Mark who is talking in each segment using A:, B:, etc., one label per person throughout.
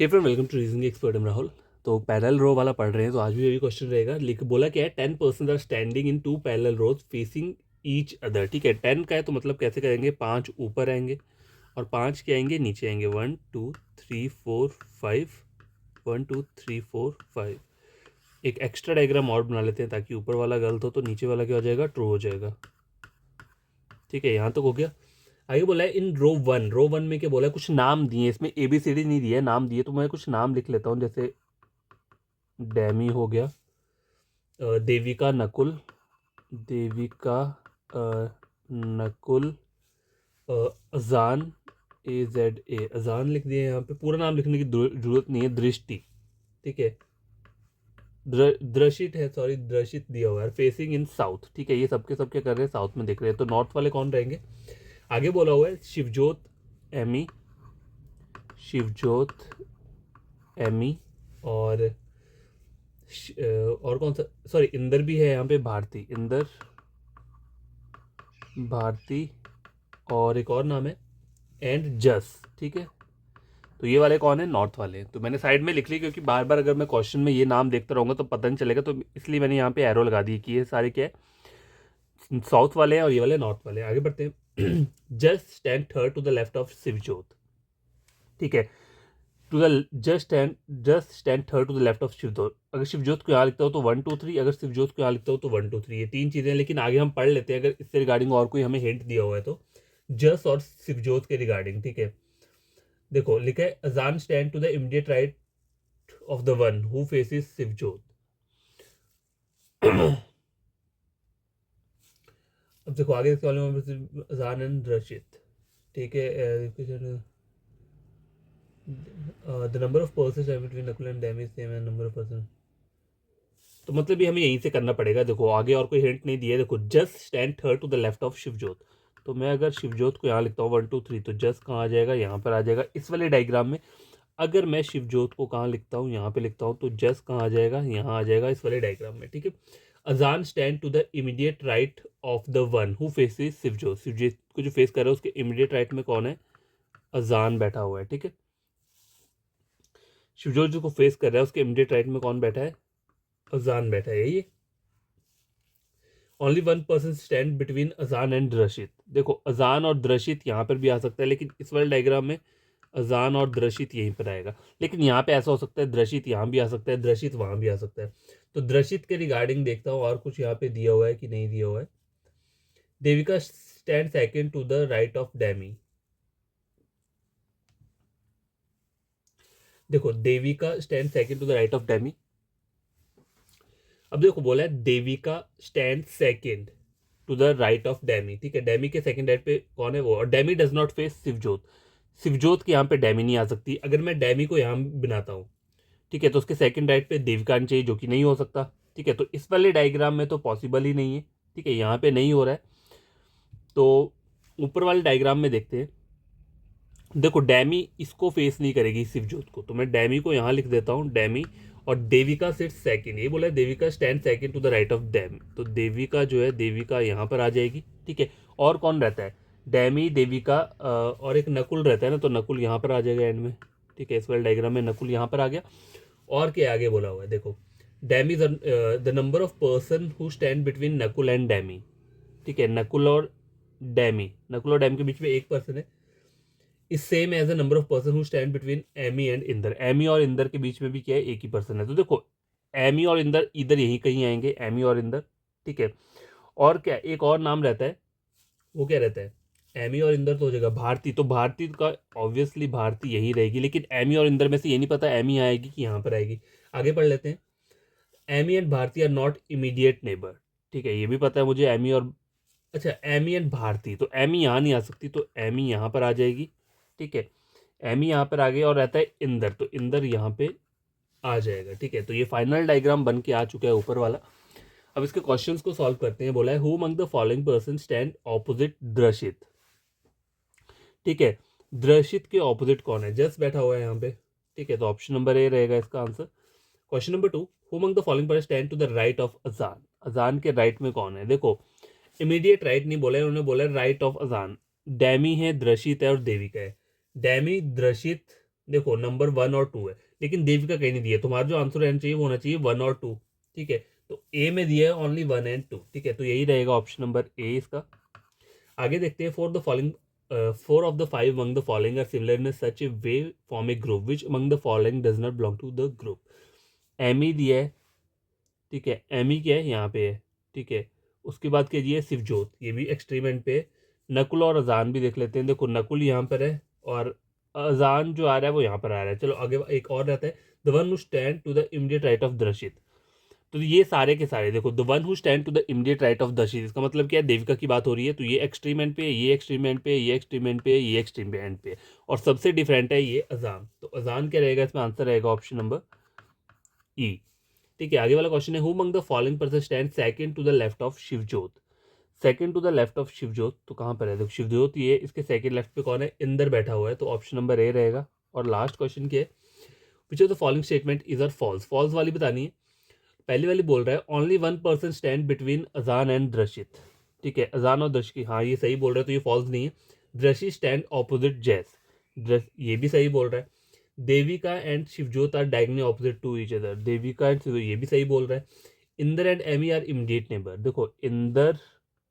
A: Hey friend, welcome to reasoning expert. Rahul. तो parallel रो वाला पढ़ रहे हैं, तो आज भी यही क्वेश्चन रहेगा। लिख बोला क्या है, 10% are standing in two parallel rows facing each other. ठीक है, 10 का है तो मतलब कैसे करेंगे, 5 ऊपर आएंगे और 5 के आएंगे नीचे आएंगे। 1 2 3 4 5, 1 2 3 4 5। एक एक्स्ट्रा डायग्राम और बना लेते हैं ताकि ऊपर वाला गलत हो तो नीचे वाला क्या हो जाएगा, ट्रू हो जाएगा। ठीक है, यहाँ तक हो गया। आगे बोला है इन रो वन में क्या बोला है, कुछ नाम दिए, इसमें ABCD नहीं दिया है, नाम दिए, तो मैं कुछ नाम लिख लेता हूँ। जैसे डैमी हो गया, देविका नकुल, देविका नकुल, अजान, AZA, अजान लिख दिए। यहाँ पे पूरा नाम लिखने की जरूरत नहीं है। दृष्टि, ठीक है, द्रशित है, सॉरी द्रशित दिया हुआ है। फेसिंग इन साउथ, ठीक है, ये सबके सब क्या कर रहे हैं, साउथ में देख रहे हैं। तो नॉर्थ वाले कौन रहेंगे। आगे बोला हुआ है शिवजोत एमी, शिवजोत एमी, और और कौन सा, सॉरी इंदर भी है यहाँ पे, भारती, इंदर, भारती, और एक और नाम है एंड जस। ठीक है, तो ये वाले कौन है, नॉर्थ वाले। तो मैंने साइड में लिख ली क्योंकि बार बार अगर मैं क्वेश्चन में ये नाम देखता रहूँगा तो पता नहीं चलेगा, तो इसलिए मैंने यहाँ पे एरो लगा दी कि ये सारे क्या है, साउथ वाले हैं और ये वाले नॉर्थ वाले हैं। आगे बढ़ते हैं। Just stand third to the left of Shivjot. ठीक है, to the just stand third to the left of Shivjot. अगर शिवजोत को यहाँ लिखता हो तो 1 2 3, अगर शिवजोत को यहाँ लिखता हो तो 1 2 3। ये तीन चीजें, लेकिन आगे हम पढ़ लेते हैं अगर इससे रिगार्डिंग और कोई हमें हिंट दिया हुआ है तो। जस्ट और शिवजोत के रिगार्डिंग, ठीक है, देखो लिखा है Ajaan stand to the immediate right of the one who faces Shivjot. अब देखो आगे इसके वाले में अजान एंड रशिद। ठीक है, the number of persons between Nakul and डैमी same and number of person. तो मतलब ये हमें यहीं से करना पड़ेगा। देखो आगे और कोई हिंट नहीं दिया है। देखो just stand third to the left of Shivjot, तो मैं अगर शिवजोत को यहाँ लिखता हूँ 1 2 3, तो जस्ट कहाँ आ जाएगा, यहाँ पर आ जाएगा इस वाले डायग्राम में। अगर मैं शिवजोत को कहाँ लिखता हूँ, यहाँ पे लिखता हूँ, तो जस्ट कहाँ आ जाएगा, यहाँ आ जाएगा इस वाले डायग्राम में। ठीक है, Ajaan stand to the immediate right of the one who faces Shivjot. Shivjot को जो फेस कर रहा है उसके इमीडिएट राइट में कौन है, अजान बैठा हुआ है। ठीक है, शिवजोत जो को फेस कर रहा है उसके इमीडिएट राइट में कौन बैठा है, अजान बैठा है। ये only 1 person stand between Ajaan and द्रशित। देखो अजान और द्रशित यहाँ पर भी आ सकता है, लेकिन इस वाले डायग्राम में अजान और द्रशित यहीं पर आएगा। लेकिन यहाँ पे ऐसा हो सकता है द्रशित यहाँ भी आ सकता है, द्रशित वहां भी आ सकता है। तो द्रशित के रिगार्डिंग देखता हूँ और कुछ यहाँ पे दिया हुआ है कि नहीं दिया हुआ है। Devika stand second to the right of Dami. देखो Devika stand second to the right of Dami. अब देखो बोला है Devika stand second to the right of Dami. ठीक है, डैमी के सेकंड राइट पे कौन है वो, और डैमी does not face Shivjot. Shivjot के यहाँ पे डैमी नहीं आ सकती। अगर मैं डैमी को यहाँ बनाता हूँ, ठीक है, तो उसके सेकंड राइट पे देविका आनी चाहिए, जो कि नहीं हो सकता। ठीक है, तो इस वाले डायग्राम में तो पॉसिबल ही नहीं है। ठीक है, यहाँ पे नहीं हो रहा है, तो ऊपर वाले डायग्राम में देखते हैं। देखो डैमी इसको फेस नहीं करेगी शिवजोत को, तो मैं डैमी को यहाँ लिख देता हूँ, डैमी, और देविका सिट सेकंड। ये बोला है Devika stand second to the right of Dammy, तो देविका जो है, देविका यहाँ पर आ जाएगी। ठीक है, और कौन रहता है, डैमी, देविका, और एक नकुल रहता है ना, तो नकुल यहाँ पर आ जाएगा एंड में। ठीक है, इस वाले डायग्राम में नकुल यहाँ पर आ गया। और क्या आगे बोला हुआ है, देखो डैमी the number of person who stand between Nakul and डैमी। ठीक है, नकुल और डैमी, नकुल और डैमी के बीच में एक पर्सन है, is same as the number of person who stand between Amy and Inder. Amy और इंदर के बीच में भी क्या है, एक ही पर्सन है। तो देखो एमी और इंदर इधर यहीं कहीं आएंगे, एमी और इंदर। ठीक है, और क्या एक और नाम रहता है, वो क्या रहता है, एमी और इंदर तो हो जाएगा भारती। तो भारती का ऑब्वियसली भारती यही रहेगी, लेकिन एमी और इंदर में से ये नहीं पता एमी आएगी कि यहाँ पर आएगी। आगे पढ़ लेते हैं। Amy and Bharti are not immediate neighbour. ठीक है, ये भी पता है मुझे, एमी और, अच्छा एमी एंड भारती, तो एमी यहाँ नहीं आ सकती, तो एमी यहाँ पर आ जाएगी। ठीक है, एमी यहाँ पर आ गया, और रहता है इंदर, तो इंदर यहाँ पे आ जाएगा। ठीक है, तो ये फाइनल डायग्राम बन के आ चुका है ऊपर वाला। अब इसके क्वेश्चंस को सॉल्व करते हैं। बोला है who among the following person stand opposite Drishit. ठीक है, द्रशित के ऑपोजिट कौन है, जस्ट बैठा हुआ है यहाँ पे। ठीक है, तो ऑप्शन नंबर ए रहेगा इसका आंसर। Question number 2, who among the following person stand to the right of Ajaan. Ajaan के राइट में कौन है, देखो इमीडिएट राइट नहीं बोला है उन्होंने, बोला राइट ऑफ अजान। डैमी है, द्रशित है और देविका है। डैमी, द्रशित, देखो नंबर 1 और 2 है, लेकिन देविका कहीं नहीं दिया। तुम्हारा जो आंसर रहना चाहिए वो होना चाहिए 1 और 2, ठीक है। तो ए में दिया है ओनली 1 एंड 2, ठीक है। तो यही रहेगा ऑप्शन नंबर ए इसका। आगे देखते हैं, for the following 4 of the 5 among the following are similar in such a way form a group which among the following does not belong to the group। Amy दिया है, ठीक है। Amy क्या है यहाँ पे है, ठीक है। उसके बाद क्या दिया है, शिवजोत, ये भी एक्सट्रीम एंड पे। नकुल और अजान भी देख लेते हैं। देखो नकुल यहाँ पर है और अजान जो आ रहा है वो यहाँ पर आ रहा है। चलो आगे एक और रहता है, the one who stand to the immediate right of Darshit. तो ये सारे के सारे देखो, the one who stand to the immediate right of Darshit, इसका मतलब क्या है, देविका की बात हो रही है। तो ये एक्सट्रीम एंड पे, ये एक्सट्रीम एंड पे, ये एक्सट्रीम एंड पे, ये एक्सट्रीम एंड पे, और सबसे डिफरेंट है ये अजान। तो अजान क्या रहेगा इसमें, आंसर रहेगा ऑप्शन नंबर ई, ठीक है। आगे वाला क्वेश्चन है, who among the following person stand second to the left of Shivjot. Second to the left of Shivjot तो कहाँ पर है, देखो शिवजोत ये, इसके सेकंड लेफ्ट पे कौन है, इंदर बैठा हुआ है। तो ऑप्शन नंबर ए रहेगा। और लास्ट क्वेश्चन क्या है, which of the following statement is are false. False वाली बतानी है। पहली वाली बोल रहा है only 1 person stand between Ajaan and Darshit, ठीक है। अजान और दर्श की, हाँ ये सही बोल रहा है, तो ये फॉल्स नहीं है। दर्शी स्टैंड ऑपोजिट जैस, ये भी सही बोल रहा है। Devika and Shivjot are diagonally opposite to each other, Devika and Shivjot, ये भी सही बोल रहा है। Inder and Amy are immediate neighbour, देखो इंदर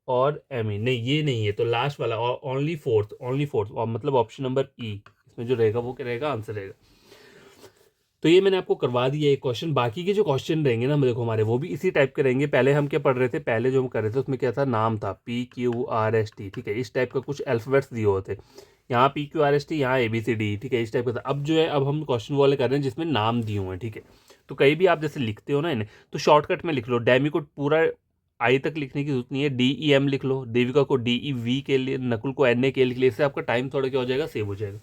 A: और एमी, नहीं ये नहीं है। तो लास्ट वाला ओनली फोर्थ, और मतलब ऑप्शन नंबर ई इसमें जो रहेगा वो क्या रहेगा, आंसर रहेगा। तो ये मैंने आपको करवा दिया एक क्वेश्चन। बाकी के जो क्वेश्चन रहेंगे ना देखो हमारे, वो भी इसी टाइप के रहेंगे। पहले हम क्या पढ़ रहे थे, पहले जो हम कर रहे थे उसमें क्या था, नाम था PQRST, ठीक है। इस टाइप का कुछ अल्फाबेट्स दिए होते, यहाँ PQRST, यहाँ ABCD, ठीक है, इस टाइप का था। अब जो है, अब हम क्वेश्चन वाले कर रहे हैं जिसमें नाम दिए हुए हैं, ठीक है। तो कहीं भी आप जैसे लिखते हो ना इन्हें, तो शॉर्टकट में लिख लो। डेमी को पूरा आई तक लिखने की जरूरत नहीं है, DEM लिख लो। देविका को DEV के लिए, नकुल को NA के लिए, इससे आपका टाइम थोड़ा क्या हो जाएगा, सेव हो जाएगा।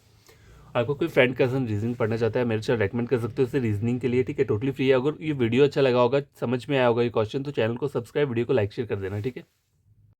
A: आपको कोई फ्रेंड कजन रीजनिंग पढ़ना चाहता है, मेरे से रेकमेंड कर सकते हो इसे रीजनिंग के लिए, ठीक है। टोटली फ्री है। अगर ये वीडियो अच्छा लगा होगा, समझ में आया होगा ये क्वेश्चन, तो चैनल को सब्सक्राइब, वीडियो को लाइक शेयर कर देना, ठीक है।